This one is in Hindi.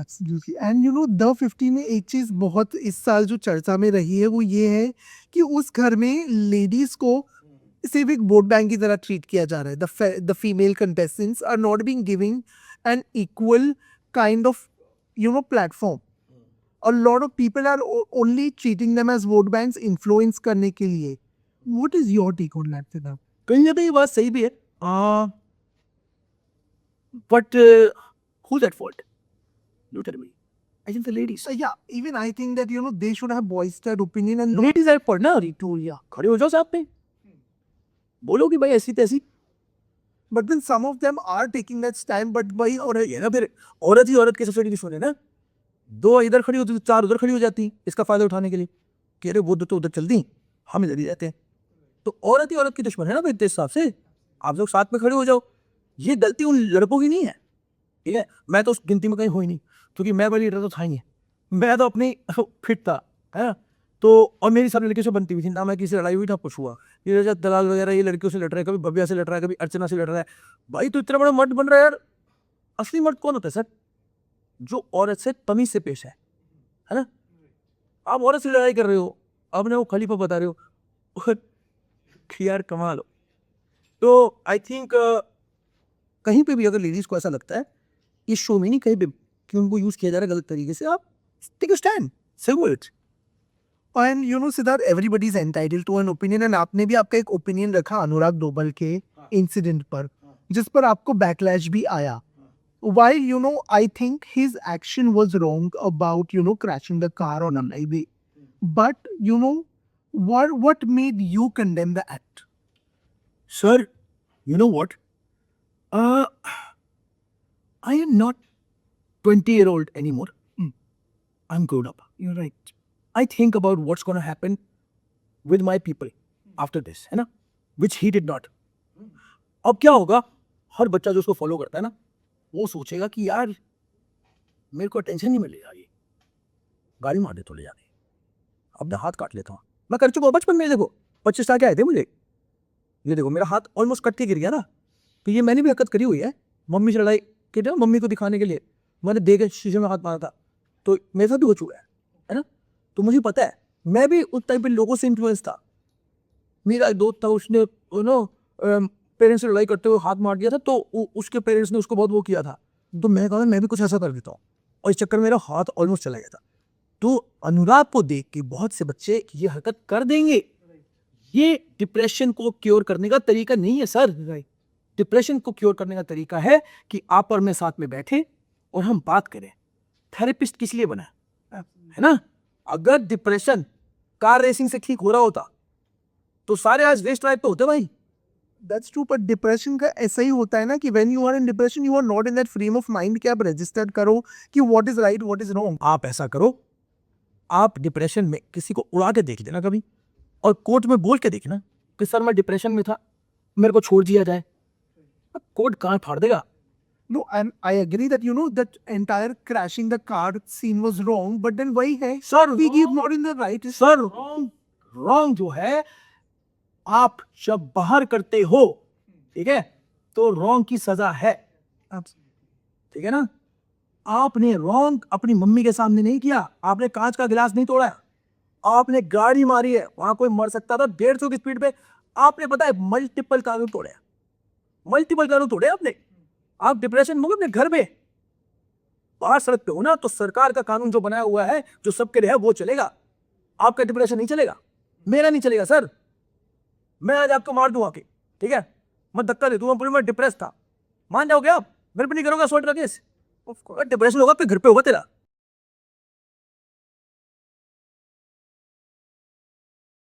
Absolutely and you know the 50 में एक चीज बहुत इस साल जो चर्चा में रही है वो ये है कि उस घर में लेडीज को सिर्फ एक वोट बैंक की तरह ट्रीट किया जा रहा है. The female contestants are not being giving an equal kind of platform. A lot of people are only treating them as vote banks influence करने के लिए. What is your take on that, Siddharth? कहीं ना कहीं ये बात सही भी है, but who's at fault? You tell me. I think the ladies. So yeah, even I think that they should have voiced their opinion and Ladies are at fault ना. तो या खड़े हो जाओ साथ में, बोलो कि भाई ऐसी तैसी. but then some of them are taking that stand. But भाई और ये ना फिर औरत ही औरत की सबसे बड़ी दुश्मन है ना. दो इधर खड़ी होती, चार उधर खड़ी हो जाती इसका फायदा उठाने के लिए कि अरे वो तो उधर चल दी, हम इधर ही रहते हैं. तो औरत ही औरत की दुश्मन है ना भाई. इस हिसाब से आप लोग साथ में खड़े हो जाओ. ये गलती उन लड़कों की नहीं है, ठीक है. मैं तो उस गिनती में कहीं हो ही नहीं, क्योंकि मैं वाली लीडर तो था ही नहीं. मैं तो अपनी फिट था, है ना. तो और मेरी सारी लड़कियों से बनती हुई थी ना. मैं किसी लड़ाई हुई ना कुछ हुआ. ये जो दलाल वगैरह ये लड़कियों से लड़ रहा है, कभी भव्या से लड़ रहा है, कभी अर्चना से लड़ रहा है. भाई तो इतना बड़ा मर्द बन रहा है यार. असली मर्द कौन होता है सर? जो औरत से तमीज से पेश है ना. आप औरत से लड़ाई कर रहे हो, आपने वो खलीफा बता रहे हो, और यार कमाल हो. तो आई थिंक कहीं पे भी अगर लेडीज को ऐसा लगता है इस शो में नहीं कहीं पे कि उनको यूज किया जा रहा है गलत तरीके से, आप टेक अ स्टैंड, से it. and Siddharth, everybody is entitled to an opinion and आपने भी आपका एक ओपिनियन रखा अनुराग डोबल के इंसिडेंट पर, जिस पर आपको बैकलैश भी आया. While I think his action was wrong about crashing the car on a highway, but what made you condemn the act? Sir, you know what? I am not 20-year-old anymore. I'm grown up. You're right. I think about what's going to happen with my people after this, है ना? Which he did not. अब क्या होगा? हर बच्चा जो उसको फॉलो करता है ना, वो सोचेगा कि यार मेरे को टेंशन नहीं मिलेगा, ये गाड़ी मार दे तो ले जाके, अपना हाथ काट लेता हूँ. मैं कर चुका हूँ बचपन में. देखो 25 साल के आए थे मुझे, ये देखो मेरा हाथ ऑलमोस्ट कट के गिर गया ना. तो ये मैंने भी हरकत करी हुई है. मम्मी से लड़ाई की ना, मम्मी को दिखाने के लिए मैंने देख शीशे में हाथ मारा था. तो मेरे साथ भी हो चुका है ना. तो मुझे पता है, मैं भी उस टाइप के लोगों से इन्फ्लुएंस था. मेरा एक दोस्त था, उसने पेरेंट्स से लड़ाई करते हुए हाथ मार दिया था. तो उसके पेरेंट्स ने उसको बहुत वो किया था. तो मैं कहा मैं भी कुछ ऐसा कर देता हूँ, और इस चक्कर में मेरा हाथ ऑलमोस्ट चला गया था. तो अनुराग को देख के बहुत से बच्चे ये हरकत कर देंगे. ये डिप्रेशन को क्योर करने का तरीका नहीं है सर. डिप्रेशन को क्योर करने का तरीका है कि आप और मैं साथ में बैठे और हम बात करें. थेरेपिस्ट किस लिए बना है ना. अगर डिप्रेशन कार रेसिंग से ठीक हो रहा होता तो सारे आज रेस ड्राइव पे होते भाई. That's true, but डिप्रेशन का ऐसा ही होता है ना कि when you are in depression you are not in that frame of mind कि आप रजिस्टर करो कि what is right what is wrong. आप ऐसा करो, आप डिप्रेशन में किसी को उड़ा के देख लेना कभी, और कोर्ट में बोल के देखना कि सर मैं डिप्रेशन में था, मेरे को छोड़ दिया जाए. कोर्ट कान फाड़ देगा. No, and I agree that that entire crashing the car scene was wrong, but then वही है sir we give not in the right. Sir wrong जो है, आप जब बाहर करते हो, ठीक है, तो रॉन्ग की सजा है, ठीक है ना. आपने रॉन्ग अपनी मम्मी के सामने नहीं किया, आपने कांच का गिलास नहीं तोड़ा, आपने गाड़ी मारी है, वहां कोई मर सकता था 150 की स्पीड पे. आपने पता है मल्टीपल कानून तोड़े, मल्टीपल कानून तोड़े आपने. आप डिप्रेशन में हो अपने घर में, बाहर सड़क पे हो ना, तो सरकार का कानून जो बनाया हुआ है जो सबके लिए है वो चलेगा. आपका डिप्रेशन नहीं चलेगा, मेरा नहीं चलेगा सर. मैं आज आपको मार दूं आके, ठीक है, मैं धक्का दे दूंगा, पूरी मैं डिप्रेस था, मान जाओगे आप? मेरे पे नहीं करोगे 100 केस. डिप्रेशन होगा आपके घर पे होगा तेरा.